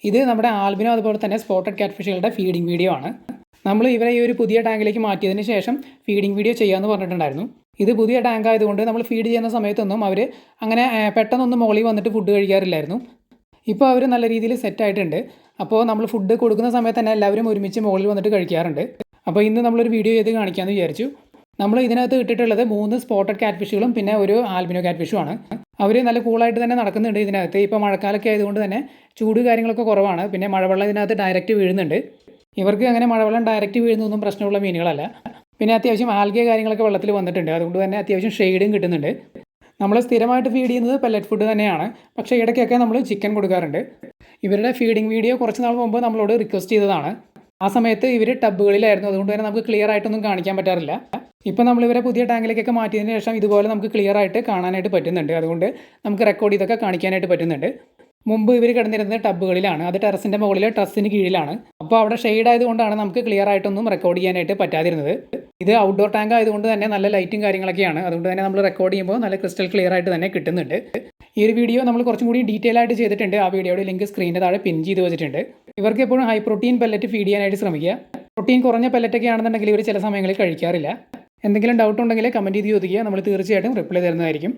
ഇത് നമ്മുടെ ആൽബിനോ അതുപോലെ തന്നെ സ്പോട്ടഡ് ക്യാറ്റ് ഫിഷുകളുടെ ഫീഡിംഗ് വീഡിയോ ആണ്. നമ്മൾ ഇവരെ ഈ ഒരു പുതിയ ടാങ്കിലേക്ക് മാറ്റിയതിന് ശേഷം ഫീഡിംഗ് വീഡിയോ ചെയ്യാമെന്ന് പറഞ്ഞിട്ടുണ്ടായിരുന്നു. ഇത് പുതിയ ടാങ്ക് ആയതുകൊണ്ട് നമ്മൾ ഫീഡ് ചെയ്യുന്ന സമയത്തൊന്നും അവർ അങ്ങനെ പെട്ടെന്നൊന്നും മുകളിൽ വന്നിട്ട് ഫുഡ് കഴിക്കാറില്ലായിരുന്നു. ഇപ്പോൾ അവർ നല്ല രീതിയിൽ സെറ്റായിട്ടുണ്ട്. അപ്പോൾ നമ്മൾ ഫുഡ് കൊടുക്കുന്ന സമയത്ത് തന്നെ എല്ലാവരും ഒരുമിച്ച് മുകളിൽ വന്നിട്ട് കഴിക്കാറുണ്ട്. അപ്പോൾ ഇന്ന് നമ്മളൊരു വീഡിയോ ചെയ്ത് കാണിക്കാമെന്ന് വിചാരിച്ചു. നമ്മൾ ഇതിനകത്ത് ഇട്ടിട്ടുള്ളത് 3 സ്പോട്ടഡ് ക്യാറ്റ് ഫിഷുകളും പിന്നെ ഒരു ആൽബിനോ ക്യാറ്റ് ഫിഷും ആണ്. അവർ നല്ല കൂളായിട്ട് തന്നെ നടക്കുന്നുണ്ട് ഇതിനകത്ത്. ഇപ്പോൾ മഴക്കാലമൊക്കെ ആയതുകൊണ്ട് തന്നെ ചൂട് കാര്യങ്ങളൊക്കെ കുറവാണ്. പിന്നെ മഴവെള്ളം ഇതിനകത്ത് ഡയറക്റ്റ് വീഴുന്നുണ്ട്. ഇവർക്ക് അങ്ങനെ മഴവെള്ളം ഡയറക്റ്റ് വീഴുന്നൊന്നും പ്രശ്നമുള്ള മീനുകളല്ല. പിന്നെ അത്യാവശ്യം ആൽഗെ കാര്യങ്ങളൊക്കെ വെള്ളത്തിൽ വന്നിട്ടുണ്ട്. അതുകൊണ്ട് തന്നെ അത്യാവശ്യം ഷെയ്ഡും കിട്ടുന്നുണ്ട്. നമ്മൾ സ്ഥിരമായിട്ട് ഫീഡ് ചെയ്യുന്നത് പെല്ലറ്റ് ഫുഡ് തന്നെയാണ്. പക്ഷേ ഇടയ്ക്കൊക്കെ നമ്മൾ ചിക്കൻ കൊടുക്കാറുണ്ട്. ഇവരുടെ ഫീഡിംഗ് വീഡിയോ കുറച്ച് നാൾ മുമ്പ് നമ്മളോട് റിക്വസ്റ്റ് ചെയ്തതാണ്. ആ സമയത്ത് ഇവർ ടബ്ബുകളിലായിരുന്നു. അതുകൊണ്ട് തന്നെ നമുക്ക് ക്ലിയർ ആയിട്ടൊന്നും കാണിക്കാൻ പറ്റാറില്ല. ഇപ്പോൾ നമ്മൾ ഇവരെ പുതിയ ടാങ്കിലേക്കൊക്കെ മാറ്റിയതിന് ശേഷം ഇതുപോലെ നമുക്ക് ക്ലിയർ ആയിട്ട് കാണാനായിട്ട് പറ്റുന്നുണ്ട്. അതുകൊണ്ട് നമുക്ക് റെക്കോർഡ് ചെയ്തൊക്കെ കാണിക്കാനായിട്ട് പറ്റുന്നുണ്ട്. മുമ്പ് ഇവർ കിടന്നിരുന്നത് ടബ്ബുകളിലാണ്. അത് ടെറസിൻ്റെ മുകളിൽ ട്രസ്സിന് കീഴിലാണ്. അപ്പോൾ അവിടെ ഷെയ്ഡ് ആയതുകൊണ്ടാണ് നമുക്ക് ക്ലിയർ ആയിട്ടൊന്നും റെക്കോർഡ് ചെയ്യാനായിട്ട് പറ്റാതിരുന്നത്. ഇത് ഔട്ട്ഡോർ ടാങ്ക് ആയതുകൊണ്ട് തന്നെ നല്ല ലൈറ്റും കാര്യങ്ങളൊക്കെയാണ്. അതുകൊണ്ട് തന്നെ നമ്മൾ റെക്കോർഡ് ചെയ്യുമ്പോൾ നല്ല ക്രിസ്റ്റൽ ക്ലിയർ ആയിട്ട് തന്നെ കിട്ടുന്നുണ്ട്. ഈ ഒരു വീഡിയോ നമ്മൾ കുറച്ചും കൂടി ഡീറ്റെയിൽ ആയിട്ട് ചെയ്തിട്ടുണ്ട്. ആ വീഡിയോയുടെ ലിങ്ക് സ്ക്രീനിൻ്റെ താഴെ പിൻ ചെയ്ത് വെച്ചിട്ടുണ്ട്. ഇവർക്ക് എപ്പോഴും ഹൈ പ്രോട്ടീൻ പെല്ലറ്റ് ഫീഡ് ചെയ്യാനായിട്ട് ശ്രമിക്കുക. പ്രോട്ടീൻ കുറഞ്ഞ പെല്ലറ്റൊക്കെ ആണെന്നുണ്ടെങ്കിൽ ഇവർ ചില സമയങ്ങളിൽ കഴിക്കാറില്ല. എന്തെങ്കിലും ഡൗട്ട് ഉണ്ടെങ്കിൽ കമൻറ്റ് ചെയ്ത് ചോദിക്കുക. നമ്മൾ തീർച്ചയായിട്ടും റിപ്ലൈ തരുന്നതായിരിക്കും.